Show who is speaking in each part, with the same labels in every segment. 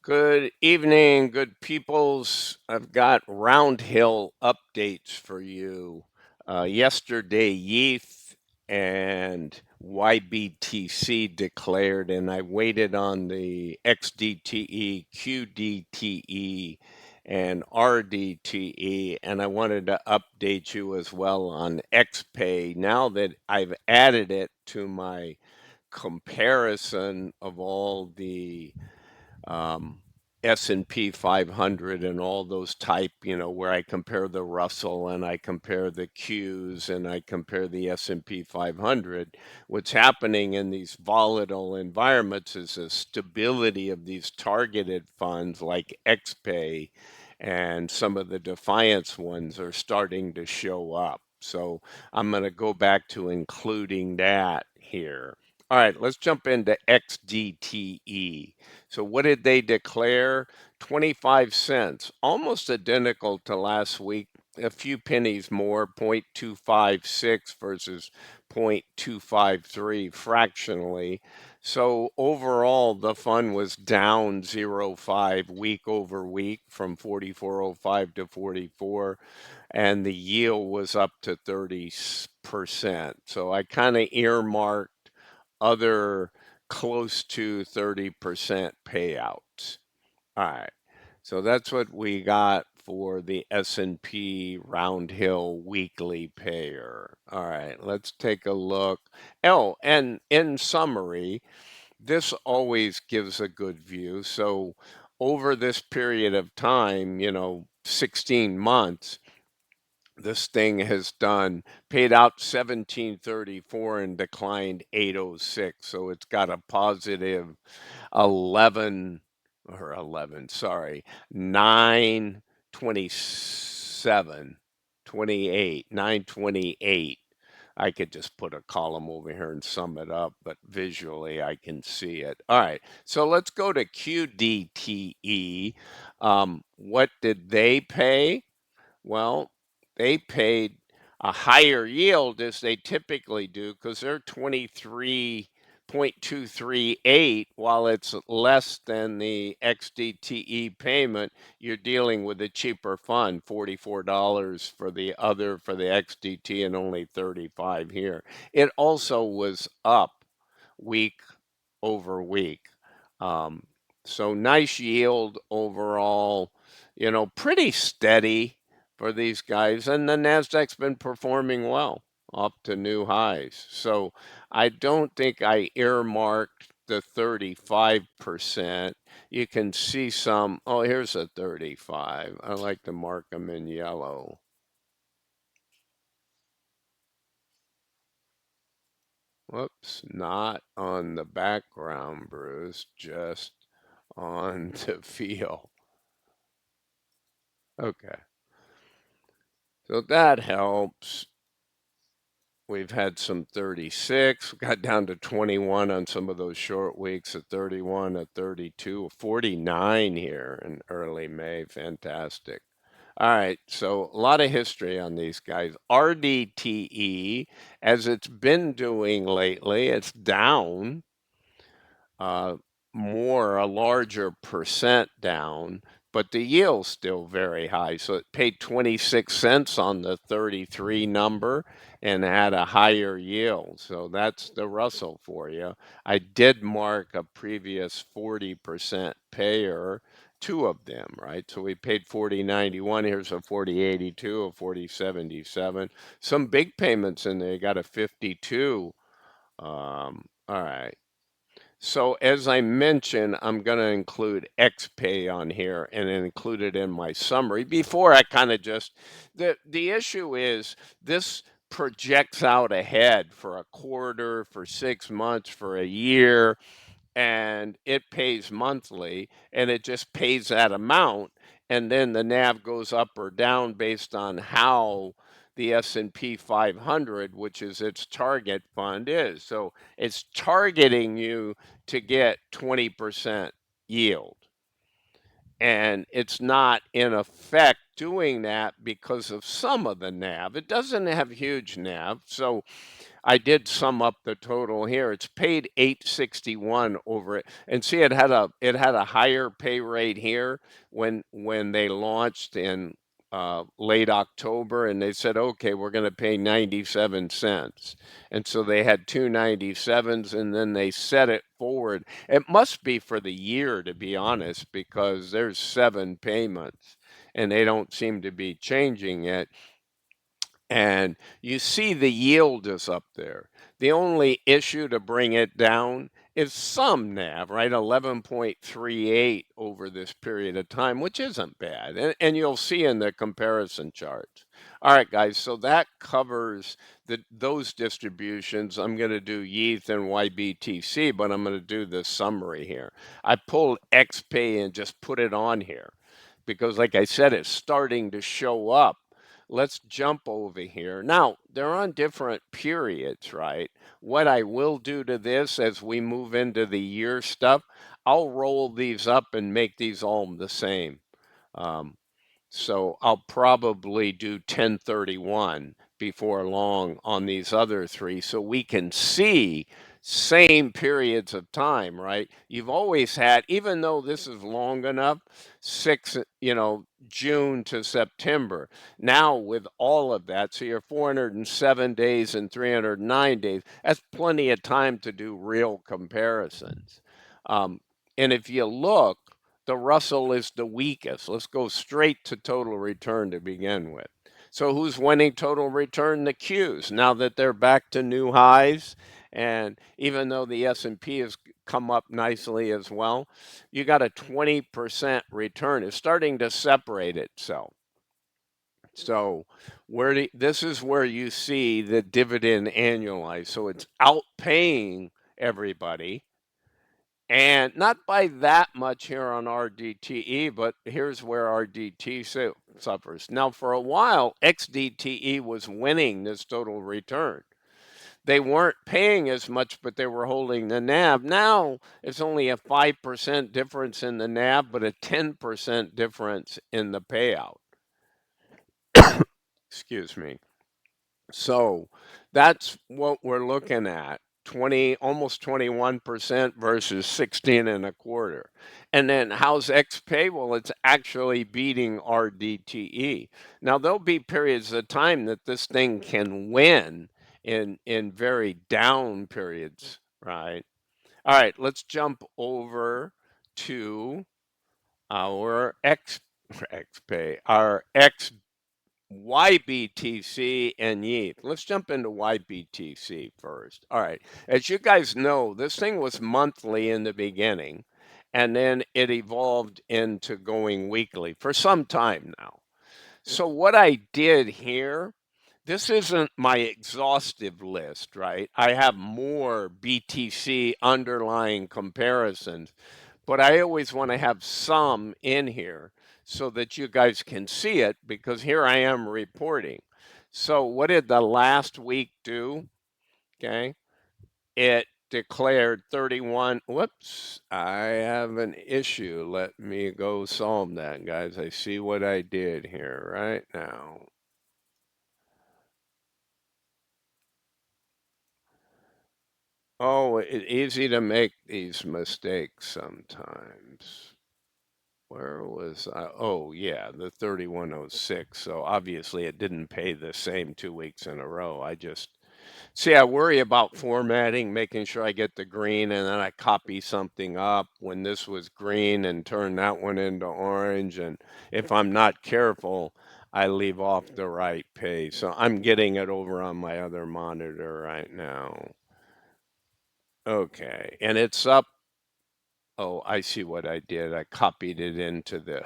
Speaker 1: Good evening, good peoples. I've got Roundhill updates for you. Yesterday, Yeth and YBTC declared, and I waited on the Xdte, Qdte, and Rdte, and I wanted to update you as well on XPay. Now that I've added it to my comparison of all the um, S&P 500 and all those type, where I compare the Russell and I compare the Qs and I compare the S&P 500. What's happening in these volatile environments is a stability of these targeted funds like XPay and some of the Defiance ones are starting to show up. So I'm going to go back to including that here. All right, let's jump into XDTE. So what did they declare? 25 cents, almost identical to last week, a few pennies more, 0.256 versus 0.253 fractionally. So overall, the fund was down 0.5 week over week from 44.05 to 44, and the yield was up to 30%. So I kind of earmarked other close to 30% payouts. All right. So that's what we got for the S&P Roundhill weekly payer. All right, let's take a look. Oh, and in summary, this always gives a good view. So over this period of time, 16 months, this thing has done paid out 1734 and declined 806. So it's got a positive 11 or 11, sorry, 927, 28, 928. I could just put a column over here and sum it up, but visually I can see it. All right, so let's go to QDTE. What did they pay? Well, they paid a higher yield as they typically do because they're 23.238 while it's less than the XDTE payment. You're dealing with a cheaper fund, $44 for the other for the XDT and only 35 here. It also was up week over week. Um, so nice yield overall, pretty steady for these guys. And the Nasdaq's been performing well up to new highs. So I don't think I earmarked the 35%. You can see some, oh, here's a 35. I like to mark them in yellow. Whoops, not on the background, Bruce, just on the field. Okay, so that helps. We've had some 36, we got down to 21 on some of those short weeks, at 31, at 32, 49 here in early May. Fantastic. All right, so a lot of history on these guys. RDTE, as it's been doing lately, it's down uh, more, a larger percent down, but the yield's still very high. So it paid 26 cents on the 33 number and had a higher yield. So that's the Russell for you. I did mark a previous 40% payer, two of them, right? So we paid 40.91. Here's a 40.82, a 40.77. Some big payments in there. You got a 52. All right. So as I mentioned, I'm going to include XPay on here and include it in my summary before I kind of just the issue is this projects out ahead for a quarter, for 6 months, for a year, and it pays monthly and it just pays that amount, and then the NAV goes up or down based on how the S&P 500, which is its target fund, is. So it's targeting you to get 20% yield, and it's not in effect doing that because of some of the NAV. It doesn't have huge NAV. So I did sum up the total here. It's paid 861 over it. And see, it had a higher pay rate here when they launched in late October, and they said, okay, we're going to pay 97 cents. And so they had 297s, and then they set it forward. It must be for the year, to be honest, because there's 7 payments, and they don't seem to be changing it. And you see the yield is up there. The only issue to bring it down is some NAV, right? 11.38 over this period of time, which isn't bad. And you'll see in the comparison charts. All right, guys, so that covers those distributions. I'm going to do Yeth and YBTC, but I'm going to do the summary here. I pulled XPay and just put it on here because, like I said, it's starting to show up. Let's jump over here. Now, they're on different periods, right? What I will do to this as we move into the year stuff, I'll roll these up and make these all the same. Um, so I'll probably do 1031 before long on these other three so we can see same periods of time, right? You've always had, even though this is long enough, June to September. Now with all of that, so you're 407 days and 309 days, that's plenty of time to do real comparisons. And if you look, the Russell is the weakest. Let's go straight to total return to begin with. So who's winning total return? The Qs. Now that they're back to new highs, and even though the S&P has come up nicely as well, you got a 20% return. It's starting to separate itself. So this is where you see the dividend annualized. So it's outpaying everybody. And not by that much here on RDTE, but here's where RDT suffers. Now, for a while, XDTE was winning this total return. They weren't paying as much, but they were holding the NAV. Now, it's only a 5% difference in the NAV, but a 10% difference in the payout. Excuse me. So that's what we're looking at. 20, almost 21% versus 16 and a quarter. And then how's XPay? Well, it's actually beating RDTE. Now there'll be periods of time that this thing can win in very down periods, right? All right, let's jump over to our XPay, our YBTC and Yeth. Let's jump into YBTC first. All right. As you guys know, this thing was monthly in the beginning, and then it evolved into going weekly for some time now. So what I did here, this isn't my exhaustive list, right? I have more BTC underlying comparisons, but I always want to have some in here so that you guys can see it because here I am reporting. So what did the last week do? Okay. It declared 31. Whoops, I have an issue. Let me go solve that, guys. I see what I did here right now. Oh, it's easy to make these mistakes sometimes. Where was I? Oh, yeah, the 3106. So obviously it didn't pay the same 2 weeks in a row. I worry about formatting, making sure I get the green, and then I copy something up when this was green and turn that one into orange. And if I'm not careful, I leave off the right page. So I'm getting it over on my other monitor right now. Okay, and it's up. Oh, I see what I did. I copied it into the,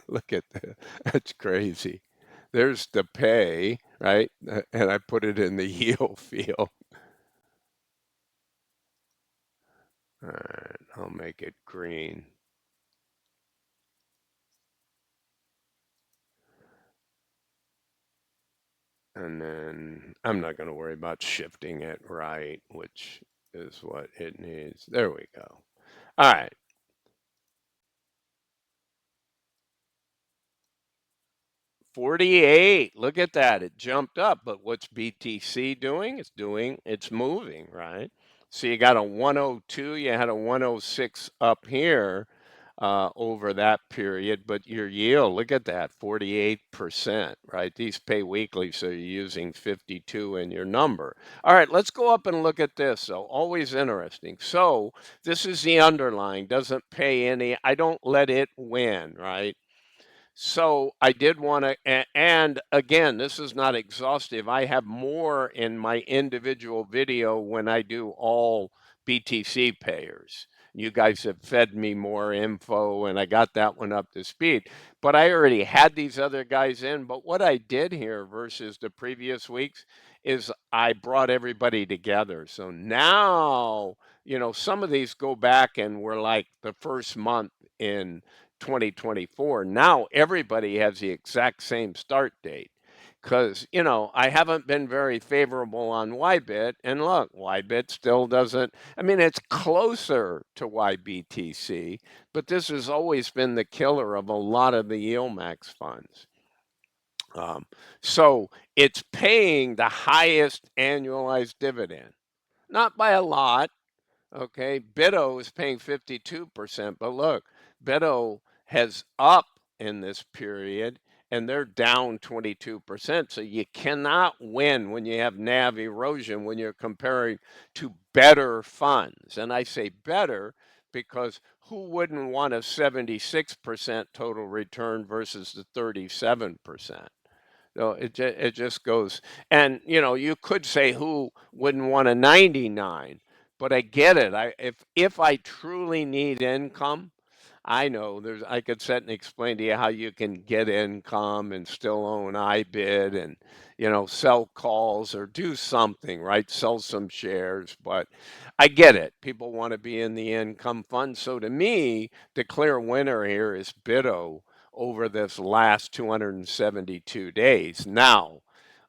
Speaker 1: look at that. That's crazy. There's the pay, right? And I put it in the yield field. All right, I'll make it green. And then I'm not going to worry about shifting it right, which is what it needs. There we go. All right. 48. Look at that. It jumped up. But what's BTC doing? It's moving, right? So you got a 102, you had a 106 up here over that period, but your yield, look at that, 48%, right? These pay weekly, so you're using 52 in your number. All right, let's go up and look at this. So always interesting. So this is the underlying, doesn't pay any. I don't let it win, right? So I did want to, and again, this is not exhaustive. I have more in my individual video when I do all BTC payers. You guys have fed me more info and I got that one up to speed. But I already had these other guys in. But what I did here versus the previous weeks is I brought everybody together. So now, some of these go back and were like the first month in 2024. Now everybody has the exact same start date because, I haven't been very favorable on Ybit. And look, Ybit still doesn't, I mean, it's closer to YBTC, but this has always been the killer of a lot of the YieldMax funds. So it's paying the highest annualized dividend, not by a lot. Okay, Bitto is paying 52%, but look, Bitto has up in this period and they're down 22%. So you cannot win when you have NAV erosion when you're comparing to better funds. And I say better because who wouldn't want a 76% total return versus the 37%? So it just goes, and you could say who wouldn't want a 99, but I get it. If I truly need income, I know I could sit and explain to you how you can get income and still own iBid and sell calls or do something, right? Sell some shares, but I get it. People want to be in the income fund. So to me, the clear winner here is Bitto over this last 272 days. Now,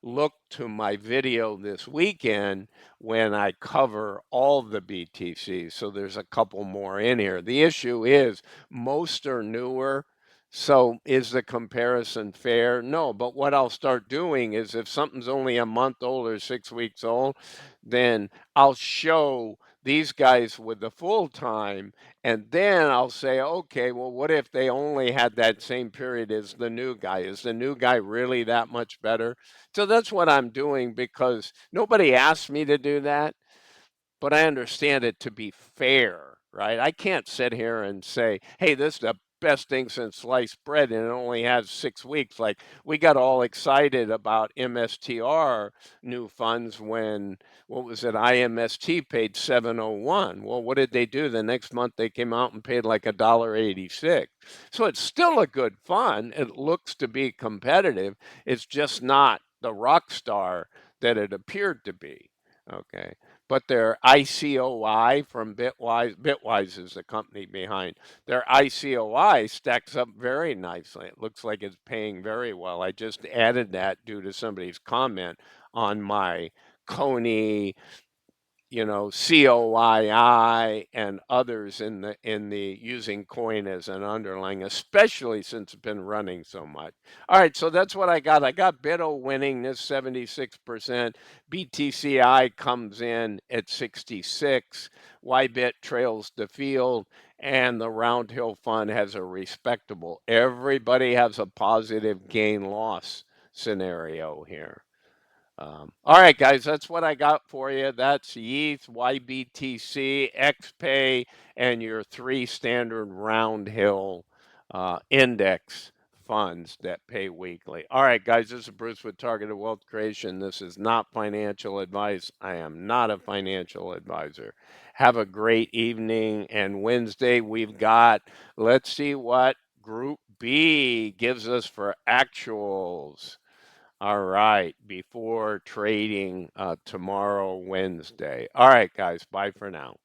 Speaker 1: look to my video this weekend when I cover all the BTCs. So there's a couple more in here. The issue is most are newer. So is the comparison fair? No, but what I'll start doing is if something's only a month old or 6 weeks old, then I'll show these guys with the full time, and then I'll say, okay, well, what if they only had that same period as the new guy? Is the new guy really that much better? So that's what I'm doing because nobody asked me to do that, but I understand it to be fair, right? I can't sit here and say, hey, this is the best thing since sliced bread and it only has 6 weeks. Like we got all excited about MSTR new funds when, what was it, IMST paid 701. Well, what did they do? The next month they came out and paid like $1.86. So it's still a good fund. It looks to be competitive. It's just not the rock star that it appeared to be. Okay. But their ICOI from Bitwise is the company behind. Their ICOI stacks up very nicely. It looks like it's paying very well. I just added that due to somebody's comment on my Coney, COII and others in the using coin as an underlying, especially since it's been running so much. All right, so that's what I got. I got Bitto winning this 76%. BTCI comes in at 66. Ybit trails the field, and the Roundhill Fund has a respectable. Everybody has a positive gain loss scenario here. All right, guys, that's what I got for you. That's Yeth, YBTC, XPay, and your 3 standard Roundhill index funds that pay weekly. All right, guys, this is Bruce with Targeted Wealth Creation. This is not financial advice. I am not a financial advisor. Have a great evening. And Wednesday, we've got, let's see what Group B gives us for actuals. All right, before trading tomorrow, Wednesday. All right, guys, bye for now.